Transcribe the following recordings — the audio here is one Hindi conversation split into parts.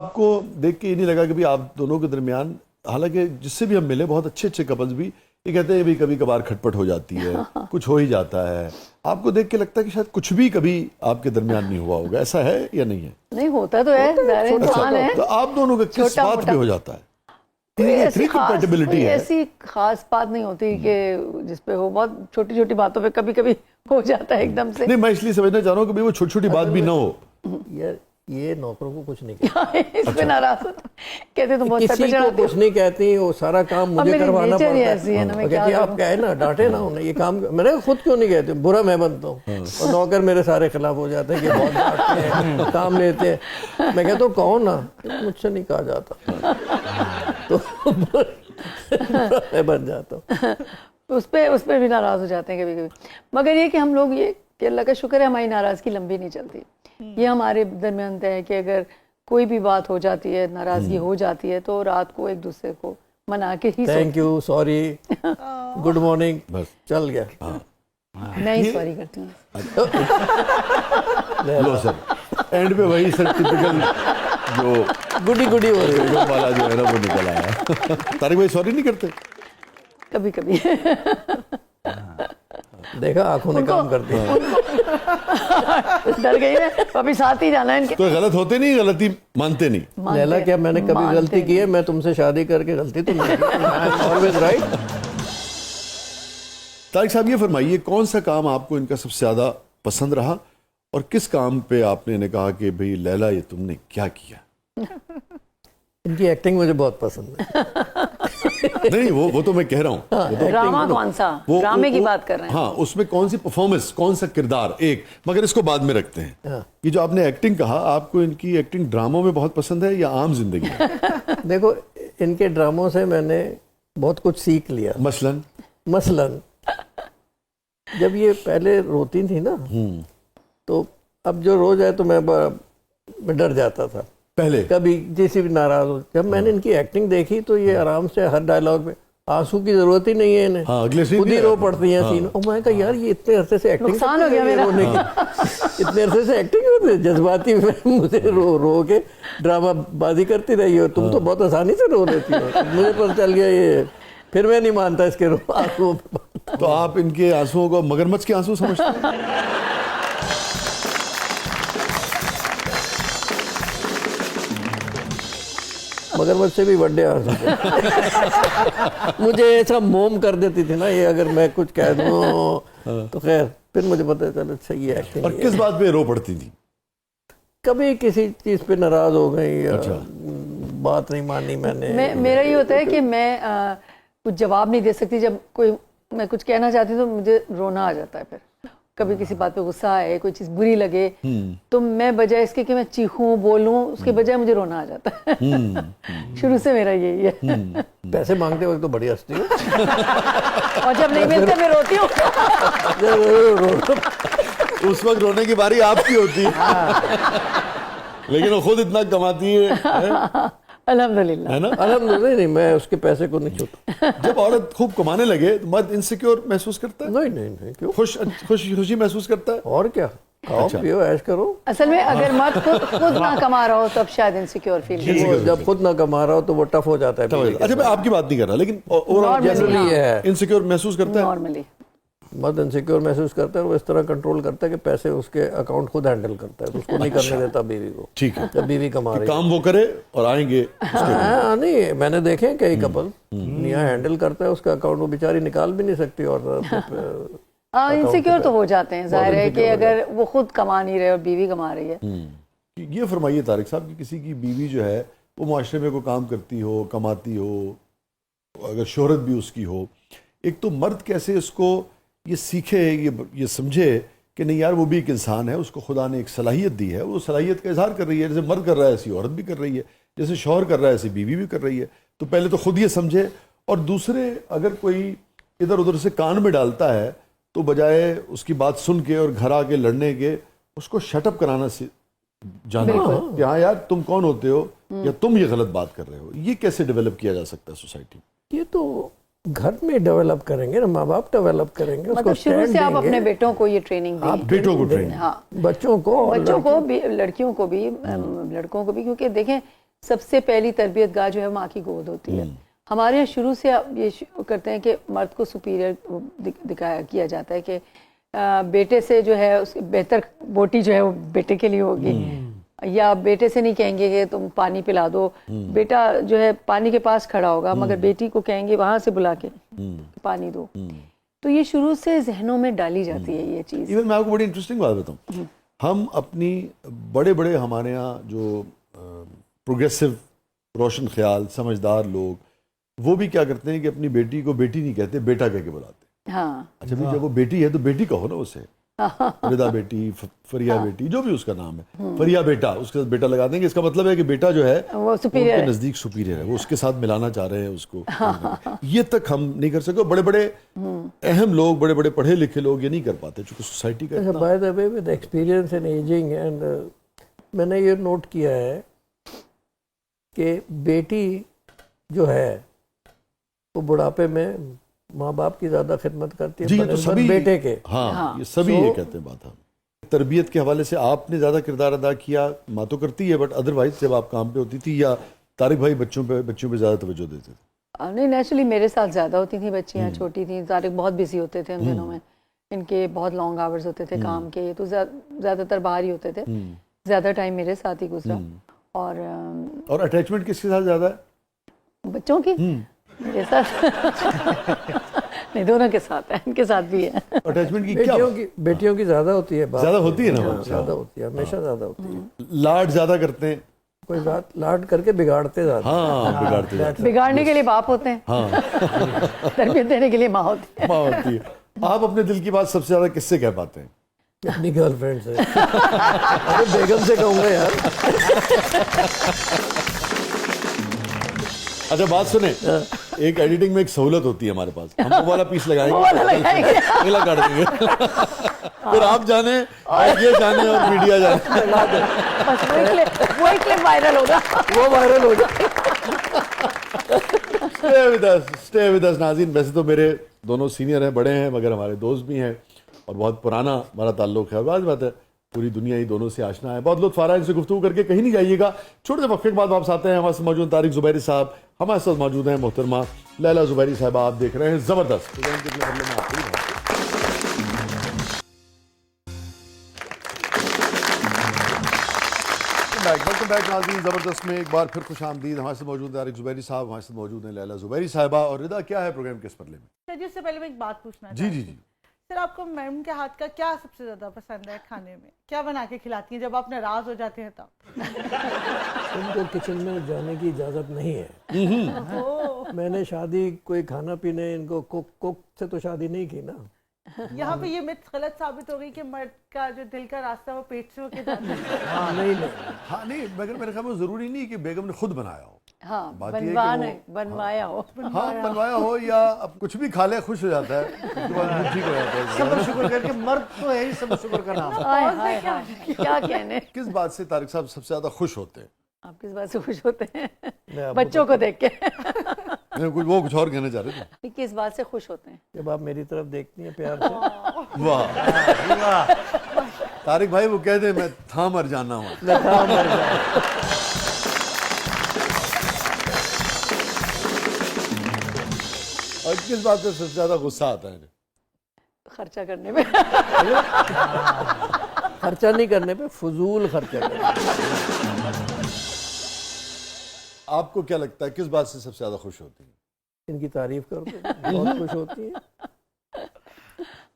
आपको देख के ये नहीं लगा कि भी आप दोनों के दरमियान, हालांकि जिससे भी हम मिले बहुत अच्छे अच्छे कपल्स भी ये कहते हैं भी कभी कभार खटपट हो जाती है, कुछ हो ही जाता है, आपको देख के लगता है कि शायद कुछ भी कभी आपके दरमियान नहीं हुआ होगा, ऐसा है या नहीं है? नहीं होता तो है, ज़ाहिर इंसान है। तो आप दोनों का किस बात पे हो जाता है? कोई ऐसी कंपैटिबिलिटी है, ऐसी खास बात नहीं होती कि जिसपे हो, बहुत छोटी छोटी बातों पे कभी कभी हो जाता है एकदम से। नहीं मैं इसलिए समझना चाह रहा हूँ कि भाई वो छोटी छोटी बात भी ना हो। यार ये नौकरों को कुछ नहीं कहती, इसमें नाराज होता कहते तुम बहुत किसी को कुछ नहीं कहती, वो सारा काम मुझे करवाना पड़ता है। ना, मैं कहती आप कहे ना, डांटे ना उन्हें, ये काम मैंने खुद क्यों नहीं कहते, बुरा मैं बनता हूँ और नौकर मेरे सारे खिलाफ हो जाते हैं कि बहुत डांटते हैं, काम लेते हैं। मैं कहता हूँ कहो ना, मुझसे नहीं कहा जाता तो मैं बन जाता हूँ। उस पे भी नाराज हो जाते हैं कभी कभी। मगर ये कि हम लोग ये कि अल्लाह का शुक्र है हमारी नाराज़गी लंबी नहीं चलती। ये हमारे दरमियान तय है कि अगर कोई भी बात हो जाती है, नाराज़गी हो जाती है, तो रात को एक दूसरे को मना के ही thank you, sorry, good morning, बस चल गया। नहीं सॉरी करती हूँ। लो सर, एंड पे वही सर टिपिकल जो गुडी गुडी हो रही है वाला जो है ना वो निकल आया। तारिक भाई सॉरी नहीं करते? कभी कभी देखा, आंखों ने काम कर दिया। डर गई है, अभी साथ ही जाना है इनके। तो गलत होते नहीं, गलती मानते नहीं। लैला क्या मैंने कभी गलती की है? मैं तुमसे शादी करके गलती तो नहीं की, ऑलवेज राइट। तारिक साहब ये फरमाइए, कौन सा काम आपको इनका सबसे ज्यादा पसंद रहा और किस काम पे आपने इन्हें कहा कि भाई लैला ये तुमने क्या किया? इनकी एक्टिंग मुझे बहुत पसंद है। नहीं वो तो मैं कह रहा हूँ, ड्रामा कौन सा, ड्रामे की बात कर रहे हैं? हाँ, उसमें कौन सी परफॉर्मेंस, कौन सा किरदार एक, मगर इसको बाद में रखते हैं। ये जो आपने एक्टिंग कहा, आपको इनकी एक्टिंग ड्रामों में बहुत पसंद है या आम जिंदगी में? देखो, इनके ड्रामों से मैंने बहुत कुछ सीख लिया। मसलन जब ये पहले रोती थी ना, तो अब जो रोज है तो मैं डर जाता था पहले, कभी जैसे भी नाराज हो। जब मैंने इनकी एक्टिंग देखी तो ये आराम से हर डायलॉग में, आंसू की जरूरत ही नहीं है इन्हें, खुद ही रो पड़ती हैं सीन। और मैं कहा यार ये इतने अरसे से एक्टिंग नुकसान हो गया मेरा। रोने की इतने अरसे से एक्टिंग करते, जज्बाती में मुझे रो के ड्रामा बाजी करती रही हो, तुम तो बहुत आसानी से रो लेती हो। मुझे पता चल गया ये, फिर मैं नहीं मानता इसके आंसुओं पे। तो आप इनके आंसुओं को मगरमच्छ के आंसू समझते हैं? मगरमच्छ से भी बड़े आंसू मुझे ऐसा मोम कर देती थी ना ये, अगर मैं कुछ कह दूं तो खैर फिर मुझे पता चला अच्छा ये एक्टिंग। और किस बात पे रो पड़ती थी? कभी किसी चीज पे नाराज हो गई या बात नहीं मानी मैंने। मेरा ये होता है कि मैं कुछ जवाब नहीं दे सकती। जब मैं कुछ कहना चाहती हूँ तो मुझे रोना आ जाता है। फिर कभी किसी बात पे गुस्सा आए, कोई चीज़ बुरी लगे, तो मैं बजाय इसके कि मैं चीखूं बोलूं, उसके बजाय मुझे रोना आ जाता है। शुरू से मेरा यही है। पैसे मांगते वक्त तो बड़ी हंसती हूँ और जब नहीं मिलते मैं रोती हूँ। उस वक्त रोने की बारी आपकी होती है। लेकिन वो खुद इतना कमाती है। अल्हम्दुलिल्लाह, है ना? अल्हम्दुलिल्लाह। नहीं, मैं उसके पैसे को नहीं छूता। जब औरत खूब कमाने लगे तो मर्द इनसिक्योर महसूस करता है? नहीं, क्यों? खुशी महसूस करता है। और क्या, खाओ पियो ऐश करो। असल में अगर मर्द खुद ना कमा रहा हो तब शायद इनसिक्योर फील। जब खुद ना कमा रहा हो तो वो टफ हो जाता है। अच्छा, मैं आपकी बात नहीं कर रहा, लेकिन जनरली ये है, इनसिक्योर महसूस करता है। नॉर्मली मर्द इनसिक्योर महसूस करता है, वो इस तरह कंट्रोल करता है कि पैसे उसके अकाउंट खुद हैंडल करता है, तो उसको नहीं करने देता बीवी को। ठीक है, जब बीवी कमा रही काम वो करे और आएंगे। नहीं, मैंने देखे हैं कई कपल, मियां हैंडल करता है उसका अकाउंट, वो बेचारी निकाल भी नहीं सकती। और इनसिक्योर तो हो जाते हैं, जाहिर है कि अगर वो खुद कमा नहीं रहे और बीवी कमा रही है। ये फरमाइए तारिक साहब कि किसी की बीवी जो है वो माशरे में कोई काम करती हो, कमाती हो, अगर शोहरत भी उसकी हो, एक तो मर्द कैसे इसको ये सीखे, ये समझे कि नहीं यार वो भी एक इंसान है, उसको खुदा ने एक सलाहियत दी है, वो सलाहियत का इजहार कर रही है। जैसे मर्द कर रहा है ऐसी औरत भी कर रही है, जैसे शौहर कर रहा है ऐसी बीवी भी कर रही है। तो पहले तो खुद ये समझे, और दूसरे अगर कोई इधर उधर से कान में डालता है तो बजाय उसकी बात सुन के और घर आके लड़ने के, उसको शटअप कराना जाना कि हाँ यार तुम कौन होते हो, या तुम ये गलत बात कर रहे हो। ये कैसे डेवलप किया जा सकता है सोसाइटी में? ये तो घर में डेवलप करेंगे ना, माँ बाप डेवलप करेंगे। मतलब शुरू से आप अपने बेटों को ये ट्रेनिंग दें। आप बेटों को ट्रेनिंग, हाँ, बच्चों को भी, लड़कियों को भी, लड़कों को भी, क्योंकि देखें सबसे पहली तरबियत गाह जो है माँ की गोद होती है। हमारे यहाँ शुरू से आप ये करते हैं कि मर्द को सुपीरियर दिखाया किया जाता है कि बेटे से जो है उसकी बेहतर बोटी जो है वो बेटे के लिए होगी, या बेटे से नहीं कहेंगे कि तुम पानी पिला दो, बेटा जो है पानी के पास खड़ा होगा, मगर बेटी को कहेंगे वहां से बुला के पानी दो। तो ये शुरू से जहनों में डाली जाती है ये चीज़। इवन मैं आपको बड़ी इंटरेस्टिंग बात बताऊं, हम अपनी बड़े बड़े हमारे यहाँ जो प्रोग्रेसिव रोशन ख्याल समझदार लोग, वो भी क्या करते हैं कि अपनी बेटी को बेटी नहीं कहते, बेटा कह के बुलाते। हाँ, अच्छा भाई, जब वो बेटी है तो बेटी कहो ना उसे। रिदा बेटी, फरिया बेटी, जो भी उसका नाम है, फरिया बेटा, उसके साथ बेटा लगा देंगे। इसका मतलब है कि बेटा जो है वो सुपीरियर उनके नजदीक सुपीरियर है, वो उसके साथ मिलाना चाह रहे हैं उसको। ये तक हम नहीं कर सके। बड़े बड़े अहम लोग, बड़े बड़े पढ़े लिखे लोग ये नहीं कर पाते, चूंकि सोसाइटी का by the way with experience in ageing and मैंने ये नोट किया है कि बेटी जो है वो बुढ़ापे में माँ बाप की ज्यादा खिदमत करती है जी, ये तो सभी बेटे के। हाँ, ये सभी ये कहते हैं बात। हम तरबियत के हवाले से आपने ज्यादा किरदार अदा किया, माँ तो करती है, बट अदरवाइज जब आप काम पे होती थी, या तारिक भाई बच्चों पे ज्यादा तवज्जो देते थे? नहीं, नेचुरली मेरे साथ ज़्यादा होती थी, बच्चियाँ छोटी थी, तारिक बहुत बिजी होते थे उन दिनों में, इनके बहुत लॉन्ग आवर्स होते थे काम के, तो ज़्यादातर बाहर ही होते थे, ज़्यादा टाइम मेरे साथ ही गुजरा। और अटैचमेंट किसके साथ ज्यादा है? बच्चों की मेरे साथ नहीं, दोनों के साथ है, इनके साथ भी है। अटैचमेंट की क्या? बेटियों की ज्यादा होती है, ज्यादा होती है ना, ज्यादा होती है, हमेशा ज्यादा होती है। लाड ज्यादा करते हैं, कोई बात लाड करके बिगाड़ते जाते हैं। हाँ, बिगाड़ते जाते हैं। बिगाड़ने के लिए बाप होते हैं, हाँ, तरबियत देने के लिए माँ होती है। माँ होती है। आप अपने दिल की बात सबसे ज्यादा किससे कह पाते हैं? अपनी गर्लफ्रेंड से। अरे बेगम से कहूंगा यार। अच्छा बात सुने, एक एडिटिंग में एक सहूलत होती है हमारे पास, हम वो वाला पीस लगाएंगे, अगला काट देंगे। फिर आप जाने और ये जाने और मीडिया जाने, बस वो एक क्लिप वायरल होगा, वो वायरल हो जाए। स्टे विद अस नाज़रीन। वैसे तो मेरे दोनों सीनियर हैं, बड़े हैं, मगर हमारे दोस्त भी हैं और बहुत पुराना हमारा ताल्लुक है। बात है, पूरी दुनिया ही दोनों से आशना है। बहुत लुत्फ आ रहा है इनसे गुफ्तगू करके, कहीं नहीं जाइएगा। छोटे से वक्फे के बाद वापस आते हैं। हमारे साथ मौजूद तारिक ज़ुबैरी साहब, हमारे साथ मौजूद हैं मोहतरमा लैला ज़ुबैरी साहबा। आप देख रहे हैं ज़बरदस्त। वेलकम बैक नाज़रीन, ज़बरदस्त में एक बार फिर खुश आमदीद। हमारे साथ मौजूद तारिक ज़ुबैरी साहब, हमारे साथ मौजूद हैं लैला ज़ुबैरी साहबा। और रिदा, क्या है प्रोग्राम किस पल्ले में? सर जी, उससे पहले मैं एक बात पूछना जी जी जी। सर, आपको मैम के हाथ का क्या सबसे ज्यादा पसंद है खाने में? क्या बना के खिलाती हैं जब आप नाराज हो जाते हैं तब? इनको किचन में जाने की इजाजत नहीं है। मैंने शादी कोई खाना पीने, इनको कुक से तो शादी नहीं की ना। यहाँ पे ये मिथ गलत साबित हो गई कि मर्द का जो दिल का रास्ता वो पेट से होके जाता है। हाँ नहीं, हाँ नहीं, मगर मेरे ख्याल में जरूरी नहीं कि बेगम ने खुद बनाया हो। हाँ, बात ये है कि बनवाया हो, हाँ बनवाया हो, या अब कुछ भी खा ले खुश हो जाता है, उसके बाद मूड ठीक हो जाता है। सब्र शुक्र करके, मर्द तो है ही सब्र शुक्र का नाम। हाय क्या कहने। किस बात से तारिक साहब सबसे ज्यादा खुश होते हैं? आप किस बात से खुश होते हैं? बच्चों को देख के। कुछ और कहना चाह रहे थे। किस बात से खुश होते हैं? जब आप मेरी तरफ देखती हैं प्यार से। वाह तारिक भाई, वो कह दे मैं था मर जाना हूँ। और किस बात से सबसे ज्यादा गुस्सा आता है? खर्चा करने में। खर्चा नहीं करने पे, फजूल खर्चा करने। आपको क्या लगता है किस बात से सबसे ज्यादा खुश होती है? इनकी तारीफ कर दो, बहुत खुश होती है।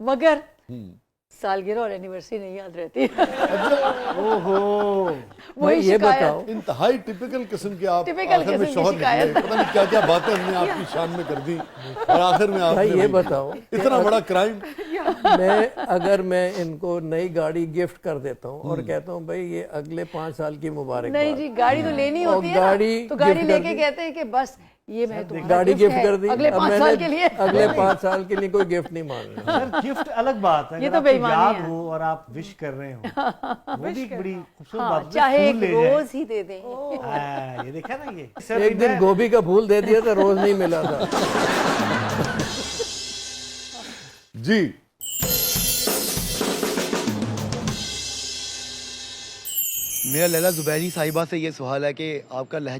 मगर सालगिरह और एनिवर्सरी नहीं याद रहती। ओहो, वही ये बताओ, इंतहाई टिपिकल किस्म की आप टिपिकल आखिर में किस्म की शौहर शिकायत। निकले। पता नहीं क्या क्या बातें हमने आपकी शान में कर दी और आखिर में भाई आपने ये बताओ, इतना बड़ा क्राइम। अगर मैं इनको नई गाड़ी गिफ्ट कर देता हूँ और कहता हूँ भाई ये अगले 5 साल की मुबारक, नहीं जी, गाड़ी तो लेनी और होती है गाड़ी ना, तो गाड़ी गिफ्ट कर लेके दी। कहते हैं कि बस ये मैं तुम्हारा गाड़ी गिफ्ट है, कर दी, अगले अब 5 मैंने साल के लिए। अगले 5 साल के लिए कोई गिफ्ट नहीं मांगना। सर गिफ्ट अलग बात है, ये अगर तो आपको बेईमानी याद है। हो और आप विश कर रहे हो, वो भी एक बड़ी खूबसूरत हाँ, बात है। चाहे फूल एक ले जाए। रोज ही दे दें। ये देखा ना ये सर, एक दिन गोभी का फूल दे दिया था, रोज नहीं मिला था। जी मेरा लैला ज़ुबैरी साहिबा से ये सवाल है कि आपका लहजा